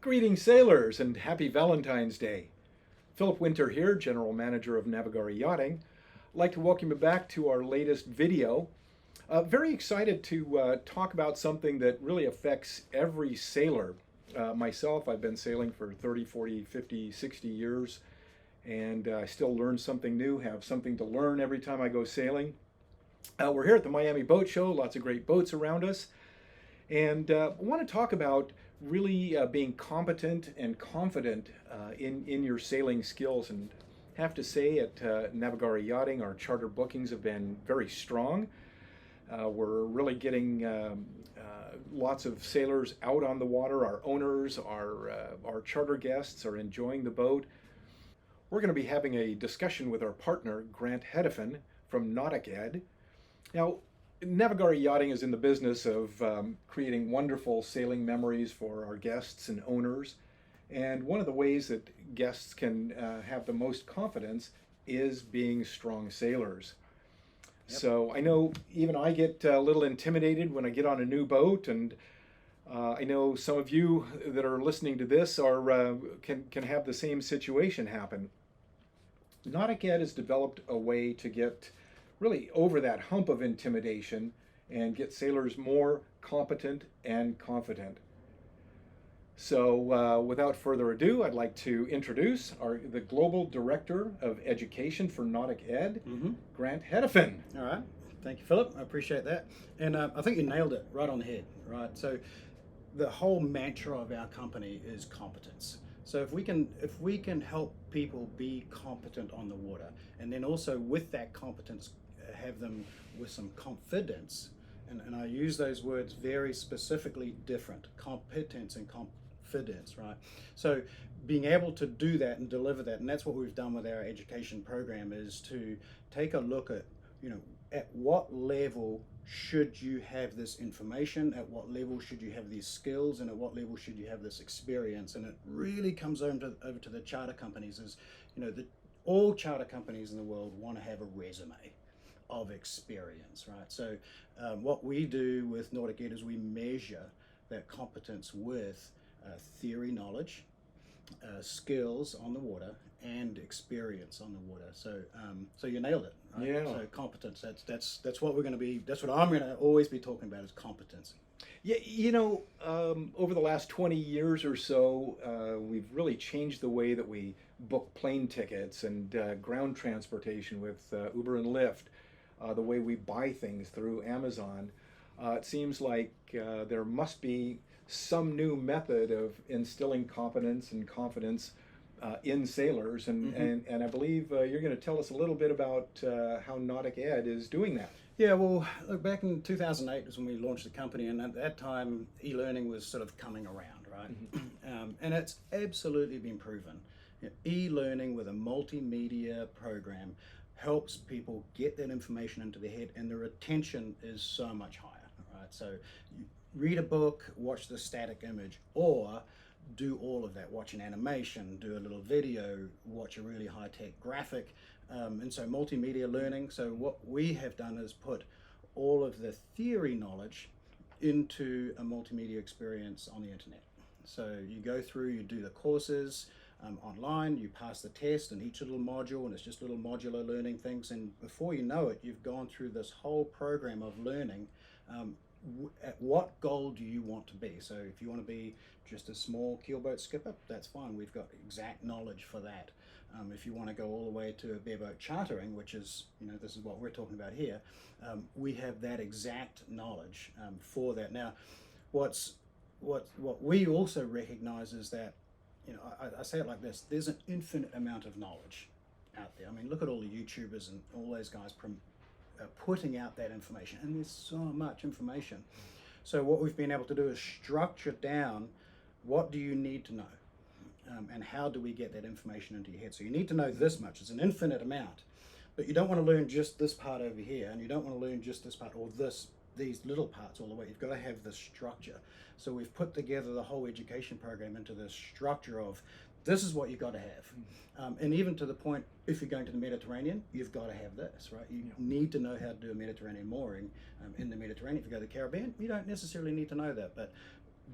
Greetings, sailors, and happy Valentine's Day. Philip Winter here, General Manager of Navigare Yachting. I'd like to welcome you back to our latest video. Very excited to talk about something that really affects every sailor. Myself, I've been sailing for 30, 40, 50, 60 years, and I still learn something new, have something to learn every time I go sailing. We're here at the Miami Boat Show, lots of great boats around us, and I want to talk about really being competent and confident in your sailing skills. And have to say at Navigare Yachting, our charter bookings have been very strong. We're really getting lots of sailors out on the water. Our owners, our charter guests are enjoying the boat. We're going to be having a discussion with our partner, Grant Hedefin from NauticEd. Now, Navigare Yachting is in the business of creating wonderful sailing memories for our guests and owners. And one of the ways that guests can have the most confidence is being strong sailors. Yep. So I know even I get a little intimidated when I get on a new boat, and I know some of you that are listening to this can have the same situation happen. NauticEd has developed a way to get really over that hump of intimidation and get sailors more competent and confident. So without further ado, I'd like to introduce the Global Director of Education for NauticEd, Grant Hedefin. All right, thank you, Philip. I appreciate that. And I think you nailed it right on the head, right? So the whole mantra of our company is competence. So if we can help people be competent on the water, and then also with that competence have them with some confidence, and I use those words very specifically different, competence and confidence, right? So being able to do that and deliver that, and that's what we've done with our education program, is to take a look at, at what level should you have this information, at what level should you have these skills, and at what level should you have this experience. And it really comes over to the charter companies is, all charter companies in the world want to have a resume of experience, right? So what we do with NauticEd is we measure that competence with theory knowledge, skills on the water, and experience on the water. So so you nailed it, right? Yeah. So competence, that's what that's what I'm going to always be talking about, is competence. Yeah, over the last 20 years or so, we've really changed the way that we book plane tickets and ground transportation with Uber and Lyft. The way we buy things through Amazon. It seems like there must be some new method of instilling competence and confidence in sailors, and I believe you're going to tell us a little bit about how NauticEd is doing that. Yeah, well, look, back in 2008 is when we launched the company, and at that time e-learning was sort of coming around, right? And it's absolutely been proven. E-learning with a multimedia program helps people get that information into their head, and the retention is so much higher, right? So you read a book, watch the static image, or do all of that, watch an animation, do a little video, watch a really high-tech graphic, and so multimedia learning. So what we have done is put all of the theory knowledge into a multimedia experience on the internet. So you go through, you do the courses, online, you pass the test in each little module, and it's just little modular learning things, and before you know it, you've gone through this whole program of learning. At what goal do you want to be? So if you want to be just a small keelboat skipper, that's fine, we've got exact knowledge for that. If you want to go all the way to a bareboat chartering, which is, this is what we're talking about here, we have that exact knowledge for that. Now, what we also recognize is that, I say it like this: there's an infinite amount of knowledge out there. I mean, look at all the YouTubers and all those guys putting out that information, and there's so much information. So what we've been able to do is structure down what do you need to know, and how do we get that information into your head. So you need to know this much. It's an infinite amount, but you don't want to learn just this part over here, and you don't want to learn just this part or these little parts all the way. You've got to have the structure. So we've put together the whole education program into this structure of, this is what you've got to have. And even to the point, if you're going to the Mediterranean, you've got to have this, right? You need to know how to do a Mediterranean mooring in the Mediterranean. If you go to the Caribbean, you don't necessarily need to know that, but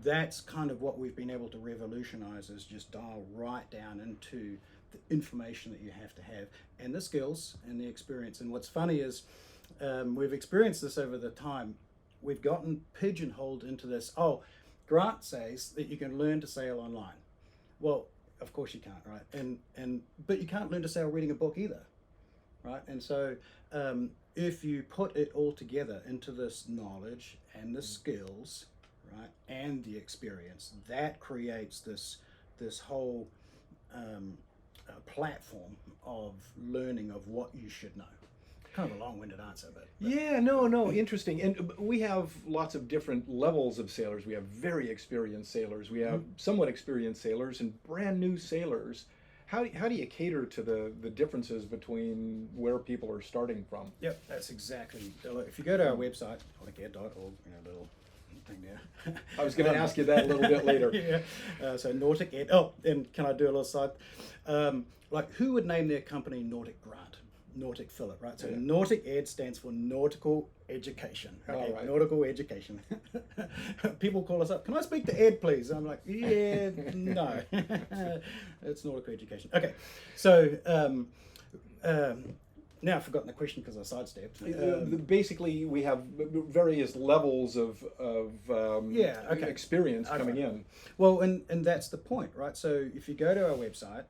that's kind of what we've been able to revolutionize, is just dial right down into the information that you have to have, and the skills and the experience. And what's funny is we've experienced this over the time. We've gotten pigeonholed into this. Oh, Grant says that you can learn to sail online. Well, of course you can't, right? But you can't learn to sail reading a book either, right? And so if you put it all together into this knowledge and the skills, right, and the experience, that creates this whole platform of learning of what you should know. Kind of a long-winded answer, but Yeah, no, interesting. And we have lots of different levels of sailors. We have very experienced sailors. We have somewhat experienced sailors and brand new sailors. How do you cater to the differences between where people are starting from? yep, that's exactly. Look, if you go to our website, nauticed.org, little thing there. I was going to ask you that a little bit later. Yeah. So NauticEd. Oh, and can I do a little side? Like, who would name their company Nautic Grant? Nautic Phillip, right? So NauticEd stands for Nautical Education. Okay, right. Nautical Education. People call us up. Can I speak to Ed, please? I'm like, yeah, no. It's Nautical Education. Okay, so now I've forgotten the question because I sidestepped. Basically, we have various levels of experience coming in. Well, and that's the point, right? So if you go to our website,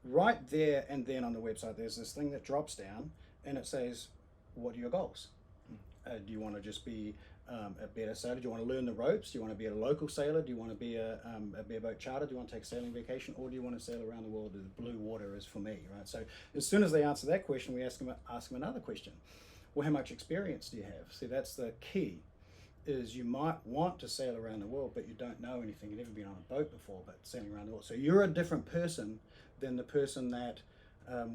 right there and then on the website, there's this thing that drops down and it says, what are your goals? Do you want to just be a better sailor? Do you want to learn the ropes? Do you want to be a local sailor? Do you want to be a bareboat charter? Do you want to take a sailing vacation? Or do you want to sail around the world as blue water is for me, right? So as soon as they answer that question, we ask them another question. Well, how much experience do you have? See, that's the key, is you might want to sail around the world, but you don't know anything. You've never been on a boat before, but sailing around the world. So you're a different person than the person that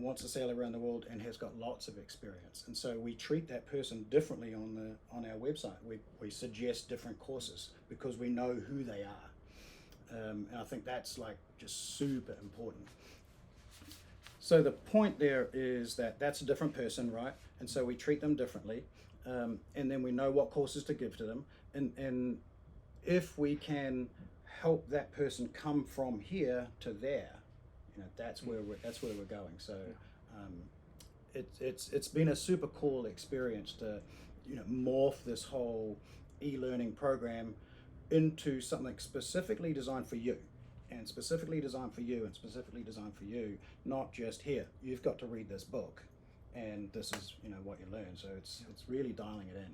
wants to sail around the world and has got lots of experience. And so we treat that person differently on our website. We suggest different courses because we know who they are. And I think that's like just super important. So the point there is that that's a different person, right? And so we treat them differently. And then we know what courses to give to them. And if we can help that person come from here to there, that's where we're going. So it's been a super cool experience to morph this whole e-learning program into something specifically designed for you, and specifically designed for you, and specifically designed for you. Not just here, you've got to read this book, and this is what you learn. So it's really dialing it in.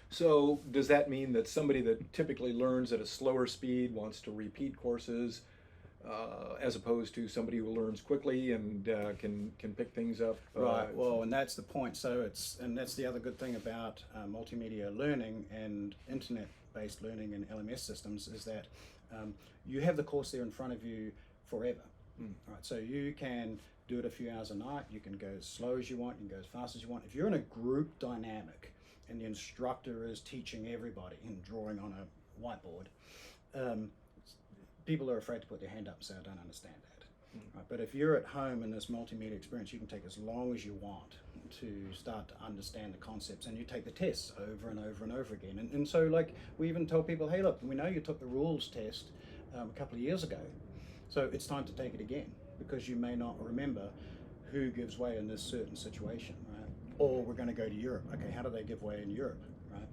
So does that mean that somebody that typically learns at a slower speed wants to repeat courses, as opposed to somebody who learns quickly and can pick things up? Right. Well, and that's the point. So that's the other good thing about multimedia learning and internet-based learning and LMS systems, is that you have the course there in front of you forever. Right. So you can do it a few hours a night. You can go as slow as you want. You can go as fast as you want. If you're in a group dynamic and the instructor is teaching everybody and drawing on a whiteboard, people are afraid to put their hand up and say, I don't understand that. Right? But if you're at home in this multimedia experience, you can take as long as you want to start to understand the concepts, and you take the tests over and over and over again. And so, like, we even tell people, hey, look, we know you took the rules test a couple of years ago, so it's time to take it again, because you may not remember who gives way in this certain situation, right? Or we're going to go to Europe. Okay, how do they give way in Europe, right?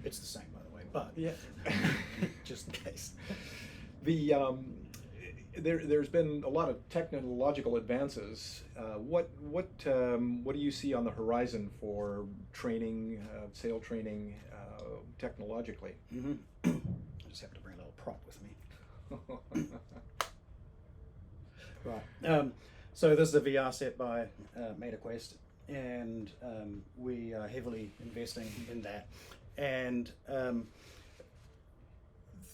It's the same, by the way, but yeah, just in case. There's been a lot of technological advances. What do you see on the horizon for training, sail training, technologically? I just have to bring a little prop with me. Right. So this is a VR set by MetaQuest, and we are heavily investing in that. And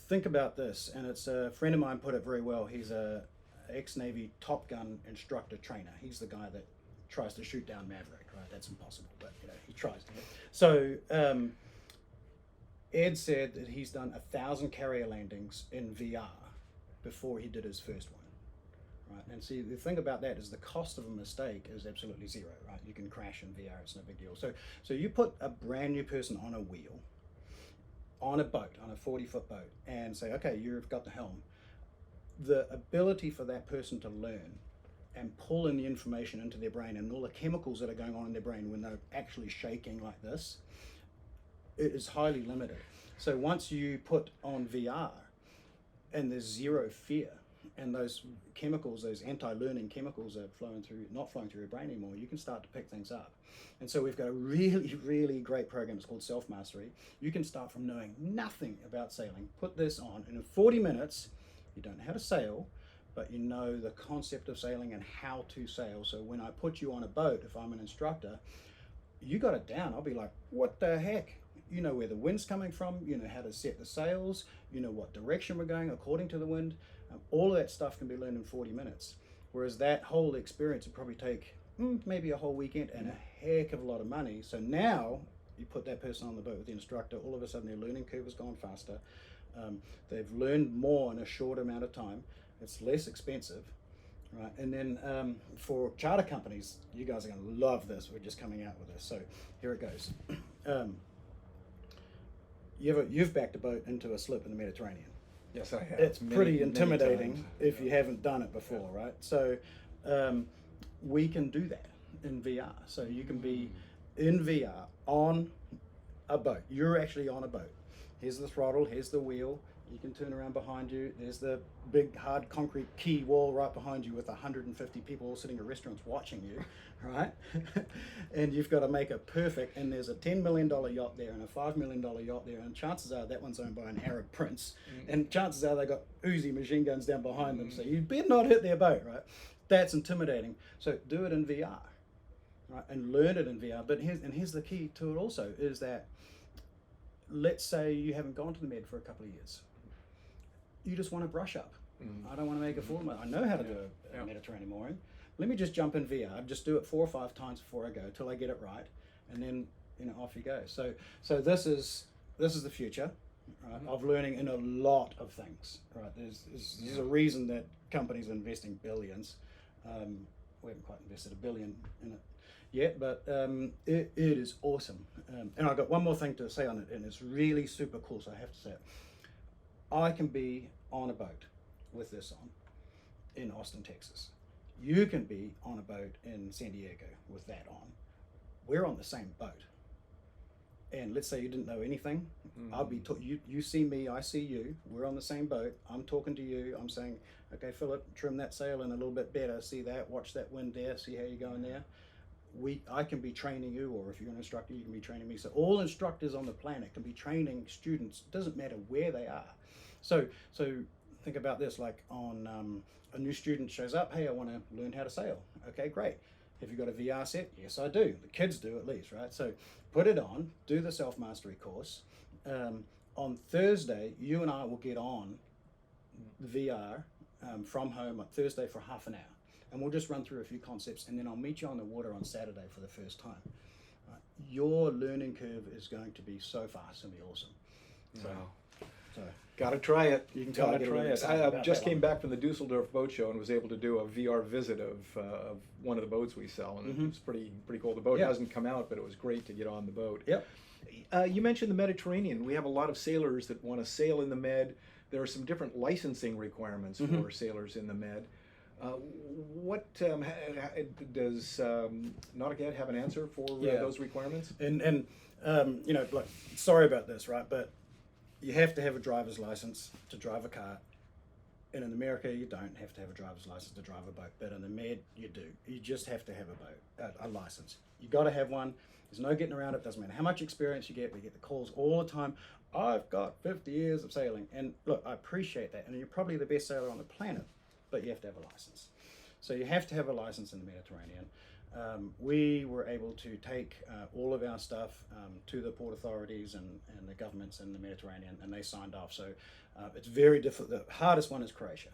think about this, and it's a friend of mine put it very well. He's a ex-Navy Top Gun instructor trainer. He's the guy that tries to shoot down Maverick, right? That's impossible, but he tries. So Ed said that he's done 1,000 carrier landings in VR before he did his first one, right? And see, the thing about that is the cost of a mistake is absolutely zero, right? You can crash in VR, it's no big deal. So you put a brand new person on a wheel, on a boat, on a 40-foot boat, and say, okay, you've got the helm. The ability for that person to learn and pull in the information into their brain and all the chemicals that are going on in their brain when they're actually shaking like this, it is highly limited. So once you put on VR and there's zero fear, and those chemicals, those anti-learning chemicals are not flowing through your brain anymore, you can start to pick things up. And so we've got a really, really great program. It's called Self-Mastery. You can start from knowing nothing about sailing, put this on, and in 40 minutes, you don't know how to sail, but you know the concept of sailing and how to sail. So when I put you on a boat, if I'm an instructor, you got it down. I'll be like, what the heck? You know where the wind's coming from, you know how to set the sails, you know what direction we're going according to the wind. All of that stuff can be learned in 40 minutes. Whereas that whole experience would probably take maybe a whole weekend and a heck of a lot of money. So now you put that person on the boat with the instructor, all of a sudden their learning curve has gone faster. They've learned more in a short amount of time. It's less expensive. Right, and then for charter companies, you guys are going to love this. We're just coming out with this. So here it goes. You've backed a boat into a slip in the Mediterranean. Yes, I have. It's pretty intimidating times. if you haven't done it before, right? So we can do that in VR. So you can be in VR on a boat. You're actually on a boat. Here's the throttle, here's the wheel. You can turn around behind you. There's the big hard concrete quay wall right behind you with 150 people all sitting in restaurants watching you, right? And you've got to make it perfect. And there's a $10 million yacht there and a $5 million yacht there. And chances are that one's owned by an Arab prince. And chances are they got Uzi machine guns down behind them. So you better not hit their boat, right? That's intimidating. So do it in VR, right? And learn it in VR. But here's the key to it also is that, let's say you haven't gone to the Med for a couple of years. You just want to brush up. I don't want to make a fool. I know how to do a Mediterranean mooring. Let me just jump in VR. Just do it 4 or 5 times before I go till I get it right, and then off you go. So this is the future, right, of learning in a lot of things. Right, there's a reason that companies are investing billions. We haven't quite invested $1 billion in it yet, but it is awesome. And I've got one more thing to say on it, and it's really super cool. So I have to say it. I can be on a boat with this on in Austin, Texas. You can be on a boat in San Diego with that on. We're on the same boat. And let's say you didn't know anything. I'll be you see me, I see you. We're on the same boat. I'm talking to you. I'm saying, okay, Philip, trim that sail in a little bit better. See that? Watch that wind there. See how you're going there. I can be training you, or if you're an instructor, you can be training me. So all instructors on the planet can be training students. It doesn't matter where they are. So think about this, like on a new student shows up, hey, I want to learn how to sail. Okay, great. Have you got a VR set? Yes, I do. The kids do at least, right? So put it on, do the self-mastery course. On Thursday, you and I will get on VR from home on Thursday for half an hour. And we'll just run through a few concepts, and then I'll meet you on the water on Saturday for the first time. Your learning curve is going to be so fast and be awesome. So Gotta try it. You can Gotta get try really it. excited I about just that came one. back from the Dusseldorf boat show and was able to do a VR visit of one of the boats we sell, and it was pretty cool. The boat hasn't come out, but it was great to get on the boat. Yep. You mentioned the Mediterranean. We have a lot of sailors that want to sail in the Med. There are some different licensing requirements for sailors in the Med. What does NauticEd have an answer for those requirements? And like, sorry about this, right? But you have to have a driver's license to drive a car. And in America, you don't have to have a driver's license to drive a boat. But in the Med, you do. You just have to have a license. You got to have one. There's no getting around it. Doesn't matter how much experience you get. We get the calls all the time. I've got 50 years of sailing. And look, I appreciate that. And you're probably the best sailor on the planet, but you have to have a license. So you have to have a license in the Mediterranean. We were able to take all of our stuff to the port authorities and the governments in the Mediterranean, and they signed off. So it's very difficult. The hardest one is Croatia.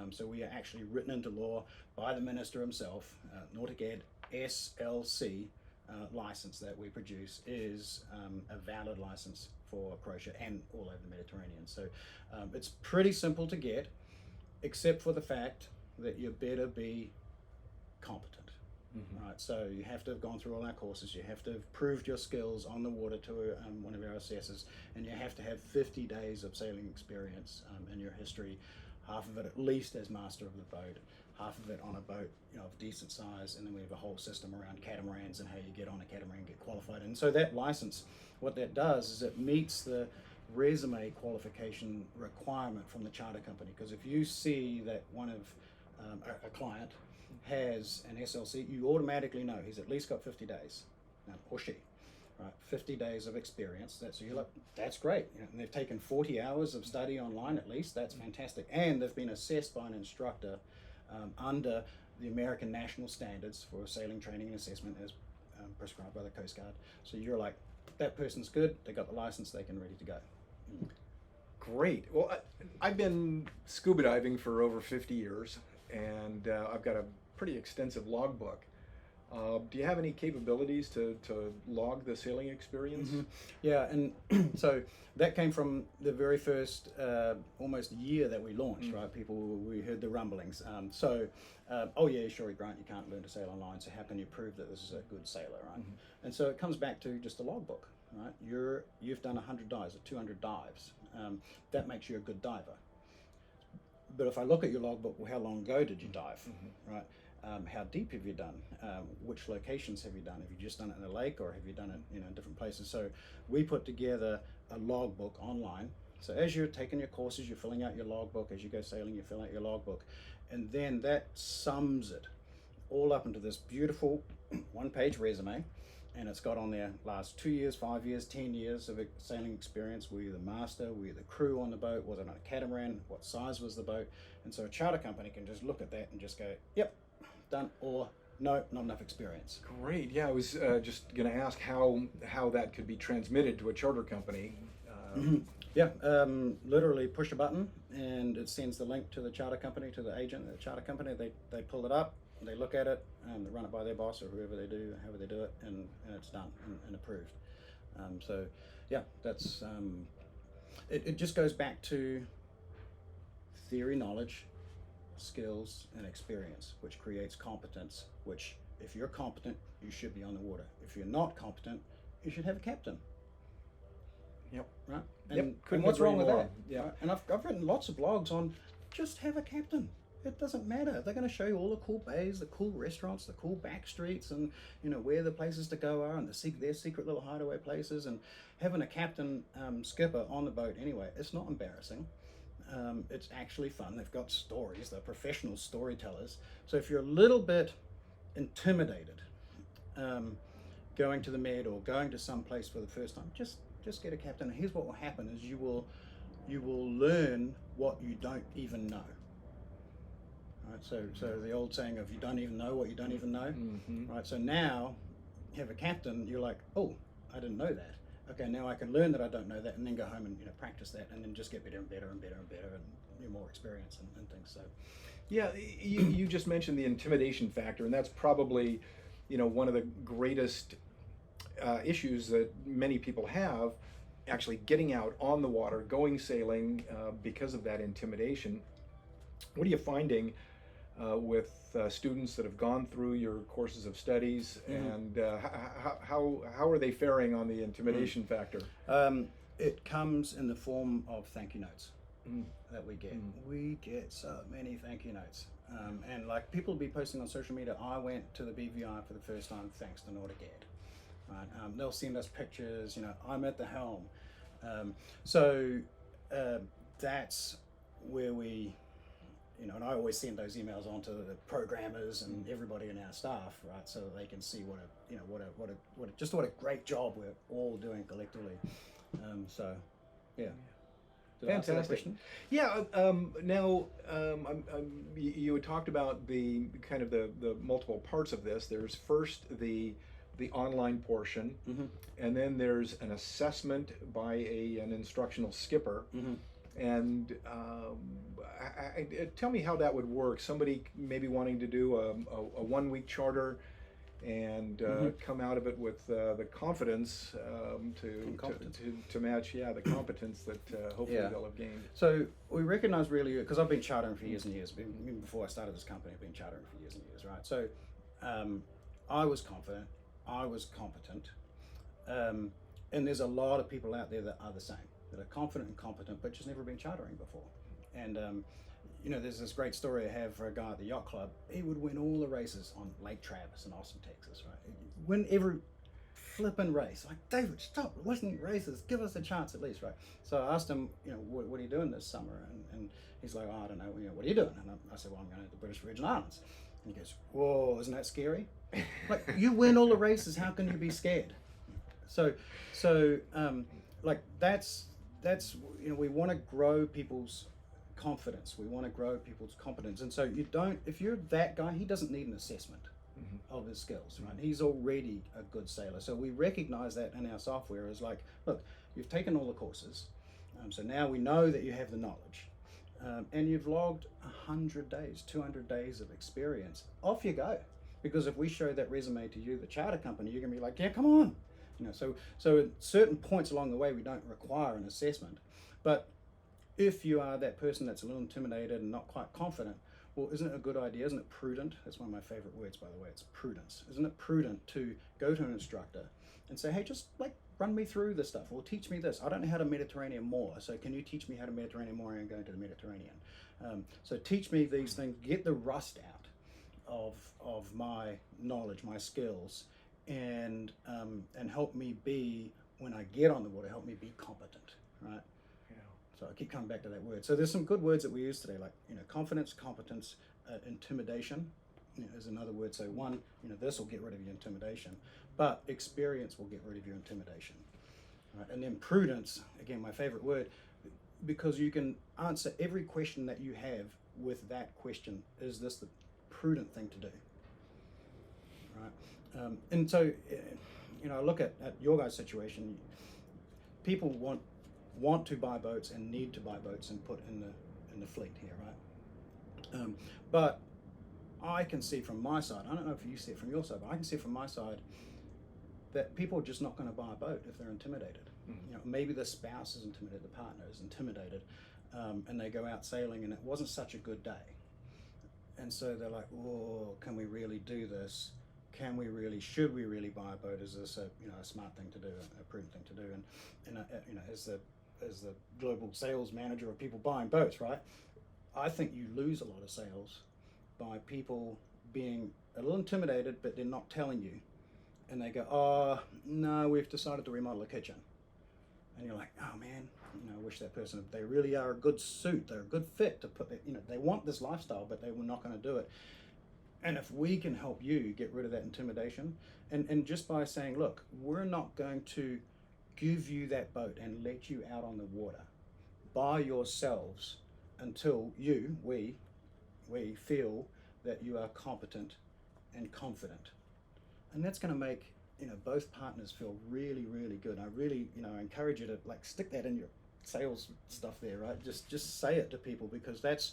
So we are actually written into law by the minister himself. NauticEd SLC license that we produce is a valid license for Croatia and all over the Mediterranean. So it's pretty simple to get, except for the fact that you better be competent. right? So you have to have gone through all our courses, you have to have proved your skills on the water to one of our assessors, and you have to have 50 days of sailing experience in your history, half of it at least as master of the boat, half of it on a boat, of decent size, and then we have a whole system around catamarans and how you get on a catamaran, get qualified. And so that license, what that does is it meets the resume qualification requirement from the charter company. Because if you see that one of a client has an SLC, you automatically know he's at least got 50 days, or she, right? 50 days of experience. So you're like, that's great. And they've taken 40 hours of study online at least. That's fantastic. And they've been assessed by an instructor under the American national standards for sailing training and assessment as prescribed by the Coast Guard. So you're like, that person's good. They got the license. They can ready to go. Great. Well, I've been scuba diving for over 50 years, and I've got a pretty extensive logbook. Do you have any capabilities to log the sailing experience? Yeah, and so that came from the very first almost year that we launched, right? We heard the rumblings. Oh yeah, sure, Grant, you can't learn to sail online, so how can you prove that this is a good sailor, right? And so it comes back to just a logbook, right? You've done 100 dives or 200 dives. That makes you a good diver. But if I look at your logbook, well, how long ago did you dive, right? How deep have you done? Which locations have you done? Have you just done it in a lake, or have you done it in different places? So we put together a logbook online. So as you're taking your courses, you're filling out your logbook. As you go sailing, you fill out your logbook. And then that sums it all up into this beautiful one-page resume. And it's got on there last 2 years, 5 years, 10 years of sailing experience. Were you the master? Were you the crew on the boat? Was it on a catamaran? What size was the boat? And so a charter company can just look at that and just go, yep, done, or no, not enough experience. Great. Yeah, I was just going to ask how that could be transmitted to a charter company. Yeah, literally push a button and it sends the link to the charter company, to the agent, the charter company. They pull it up, they look at it, and they run it by their boss or whoever they do, however they do it, and it's done and approved. So yeah, that's it just goes back to theory, knowledge, skills, and experience, which creates competence, which if you're competent, you should be on the water. If you're not competent, you should have a captain. Yep. Right? And what's wrong with more. that? Yeah. Right? And I've written lots of blogs on just have a captain. It doesn't matter. They're going to show you all the cool bays, the cool restaurants, the cool back streets, and where the places to go are, and their secret little hideaway places. And having a captain skipper on the boat anyway, it's not embarrassing. It's actually fun. They've got stories. They're professional storytellers. So if you're a little bit intimidated going to the Med or going to some place for the first time, just get a captain. And here's what will happen is you will learn what you don't even know. Right? So the old saying of you don't even know what you don't even know. Right? So now you have a captain, you're like, oh, I didn't know that. Okay, now I can learn that I don't know that, and then go home and practice that, and then just get better and better and better and better, and more experience and things. So, yeah, you just mentioned the intimidation factor, and that's probably, one of the greatest issues that many people have, actually getting out on the water, going sailing because of that intimidation. What are you finding with students that have gone through your courses of studies, and how are they faring on the intimidation factor? It comes in the form of thank you notes that we get. We get so many thank you notes. And like people will be posting on social media, I went to the BVI for the first time thanks to NauticEd. Right? They'll send us pictures, I'm at the helm. So that's where we, and I always send those emails on to the programmers and everybody in our staff, right, so that they can see what a great job we're all doing collectively. So, yeah. Did I answer that Fantastic. question? Yeah. Now, you had talked about the kind of the multiple parts of this. There's first the online portion, and then there's an assessment by an instructional skipper. And tell me how that would work. Somebody maybe wanting to do a 1 week charter and come out of it with the confidence to match the competence that hopefully they'll have gained. So we recognize really, because I've been chartering for years and years, even before I started this company, I've been chartering for years and years, right? So I was confident, I was competent, and there's a lot of people out there that are the same, that are confident and competent, but just never been chartering before. And you know, there's this great story I have for a guy at the yacht club. He would win all the races on Lake Travis in Austin, Texas, right? He'd win every flipping race. Like, David, stop winning races. Give us a chance at least, right? So I asked him, you know, what are you doing this summer? And he's like, oh, I don't know. You know, what are you doing? And I said, well, I'm going to the British Virgin Islands. And he goes, whoa, isn't that scary? Like, you win all the races. How can you be scared? So like that's you know, we want to grow people's confidence. We want to grow people's competence. And so you don't, if you're that guy, he doesn't need an assessment of his skills, right? He's already a good sailor. So we recognize that in our software as like, look, you've taken all the courses. So now we know that you have the knowledge. And you've logged 100 days, 200 days of experience. Off you go. Because if we show that resume to you, the charter company, you're going to be like, yeah, come on. You know, so at certain points along the way, we don't require an assessment. But if you are that person that's a little intimidated and not quite confident, well, isn't it a good idea? Isn't it prudent? That's one of my favorite words, by the way. It's prudence. Isn't it prudent to go to an instructor and say, hey, just like run me through this stuff, or teach me this. I don't know how to Mediterranean more, so can you teach me how to Mediterranean more? I'm going to the Mediterranean. So teach me these things, get the rust out of my knowledge, my skills, and help me be, when I get on the water, help me be competent, right? Yeah. So I keep coming back to that word. So there's some good words that we use today, like, you know, confidence, competence, intimidation, you know, is another word. So one, you know, this will get rid of your intimidation, but experience will get rid of your intimidation, right? And then prudence, again, my favorite word, because you can answer every question that you have with that question. Is this the prudent thing to do? Right? And so, you know, I look at your guys' situation. People want to buy boats and need to buy boats and put in the fleet here, right? But I can see from my side, I don't know if you see it from your side, but I can see from my side that people are just not going to buy a boat if they're intimidated. You know, maybe the spouse is intimidated, the partner is intimidated, and they go out sailing and it wasn't such a good day. And so they're like, oh, can we really do this? Can we really, should we really buy a boat? Is this a, you know, a smart thing to do, a prudent thing to do? And you know, as the global sales manager of people buying boats, right? I think you lose a lot of sales by people being a little intimidated, but they're not telling you. And they go, oh, no, we've decided to remodel a kitchen. And you're like, oh man, you know, I wish that person, they really are a good suit, they're a good fit to put, you know, they want this lifestyle, but they were not going to do it. And if we can help you get rid of that intimidation, and just by saying, look, we're not going to give you that boat and let you out on the water by yourselves until we feel that you are competent and confident. And that's going to make, you know, both partners feel really, really good. I really, you know, encourage you to like stick that in your sales stuff there, right? Just say it to people, because that's,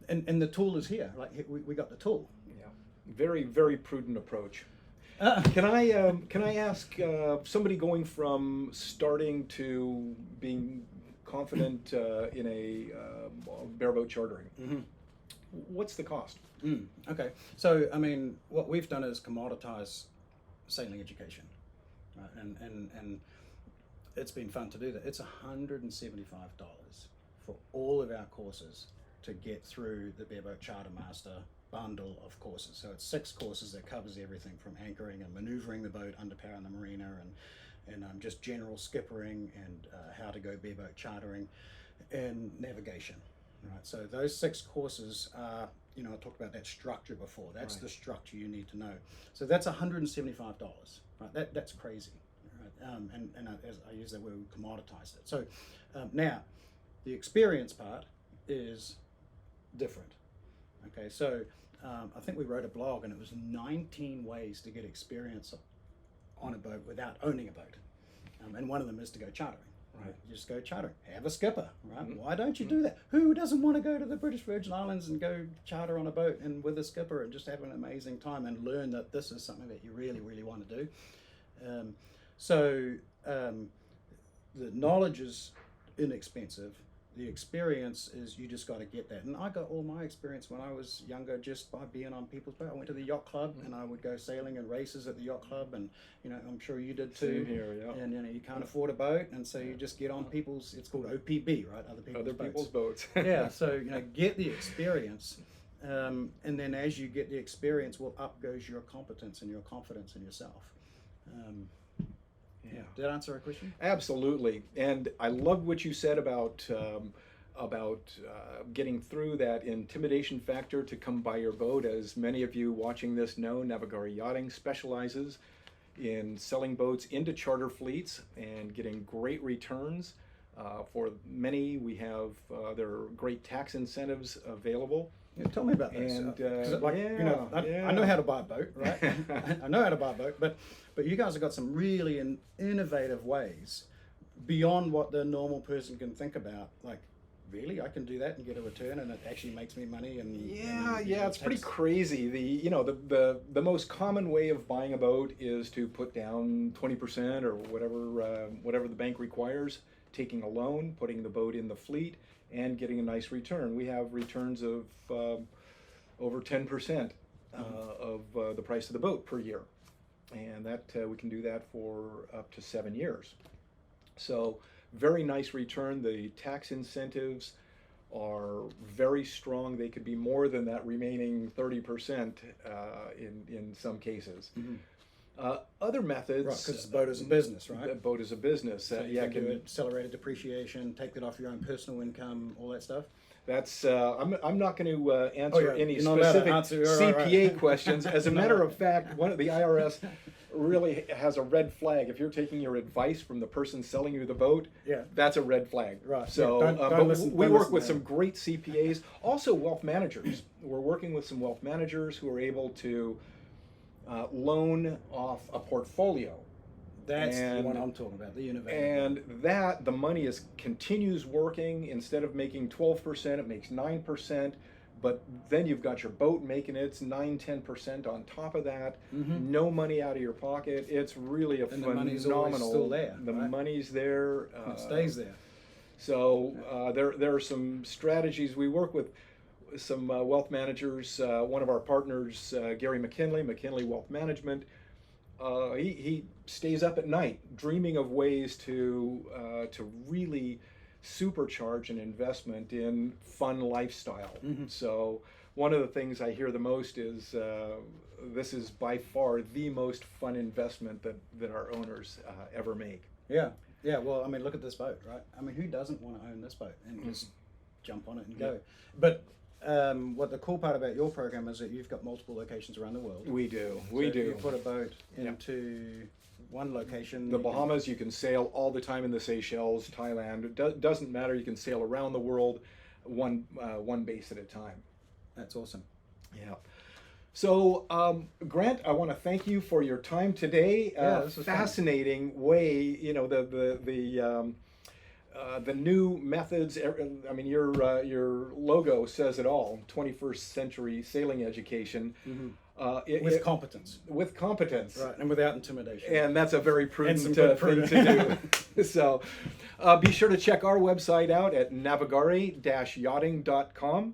and the tool is here. Like we got the tool. Yeah, very, very prudent approach. Can I ask somebody going from starting to being confident in a bareboat chartering? Mm-hmm. What's the cost? Okay, so I mean, what we've done is commoditize sailing education, right? And it's been fun to do that. It's $175 for all of our courses to get through the Bareboat Charter Master bundle of courses. So it's 6 courses that covers everything from anchoring and maneuvering the boat, underpower in the marina, and just general skippering, and how to go bareboat chartering, and navigation. Right. So those 6 courses are, you know, I talked about that structure before. That's right. The structure you need to know. So that's $175. Right. That's crazy. Right. And as I use that word, we commoditized it. So now the experience part is different. Okay. So I think we wrote a blog, and it was 19 ways to get experience on a boat without owning a boat. And one of them is to go chartering. Right. You just go charter, have a skipper, right? Mm-hmm. Why don't you do that? Who doesn't want to go to the British Virgin Islands and go charter on a boat and with a skipper and just have an amazing time and learn that this is something that you really, really want to do? The knowledge is inexpensive. the experience is you just got to get that. And I got all my experience when I was younger just by being on people's boat. I went to the yacht club and I would go sailing and races at the yacht club, and I'm sure you did too. Same here, yeah. And you can't afford a boat, and so you just get on people's. It's called OPB, right? Other people's boats. Yeah. So get the experience. And then as you get the experience, up goes your competence and your confidence in yourself. Did that answer our question? Absolutely. And I love what you said about getting through that intimidation factor to come buy your boat. As many of you watching this know, Navigare Yachting specializes in selling boats into charter fleets and getting great returns. For many, we have there are great tax incentives available. Yeah, tell me about this. And I know how to buy a boat, right? I know how to buy a boat, but you guys have got some really innovative ways beyond what the normal person can think about. Like, really, I can do that and get a return, and it actually makes me money. And it's pretty crazy. The most common way of buying a boat is to put down 20% or whatever the bank requires, taking a loan, putting the boat in the fleet, and getting a nice return. We have returns of over 10% of the price of the boat per year, and that we can do that for up to 7 years. So very nice return. The tax incentives are very strong. They could be more than that remaining 30% in some cases. Mm-hmm. Other methods, right? Because the boat is a business, right? The boat is a business. So you can do accelerated depreciation, take that off your own personal income, all that stuff. That's I'm not going to answer any specific CPA questions. As a matter of fact, one of the IRS really has a red flag. If you're taking your advice from the person selling you the boat, that's a red flag. Right. So we work with some great CPAs, also wealth managers. We're working with some wealth managers who are able to loan off a portfolio. That's the one I'm talking about, the innovative. And the money continues working. Instead of making 12%, it makes 9%. But then you've got your boat making its 9-10% on top of that. Mm-hmm. No money out of your pocket. It's really a phenomenal. The money's always still there. The money's there. It stays there. So there are some strategies. We work with some wealth managers. One of our partners, Gary McKinley Wealth Management. He stays up at night dreaming of ways to really supercharge an investment in fun lifestyle. Mm-hmm. So one of the things I hear the most is this is by far the most fun investment that our owners ever make. Yeah. Well, I mean, look at this boat, right? I mean, who doesn't want to own this boat and just jump on it and go? But what the cool part about your program is that you've got multiple locations around the world. We do. You put a boat into one location. The Bahamas, you can sail all the time in the Seychelles, Thailand. It doesn't matter. You can sail around the world, one base at a time. That's awesome. Yeah. So, Grant, I want to thank you for your time today. This was fascinating fun. Way, the new methods. I mean, your logo says it all. 21st century sailing education. Mm-hmm. With competence. With competence. Right, and without intimidation. And that's a very prudent thing to do. So be sure to check our website out at navigare-yachting.com.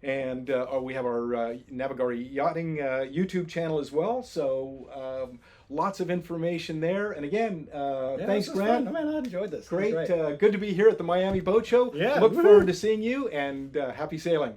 And we have our Navigare Yachting YouTube channel as well. So lots of information there. And again, thanks, Grant. Man, I enjoyed this. Great. Good to be here at the Miami Boat Show. Yeah. Look forward to seeing you, and happy sailing.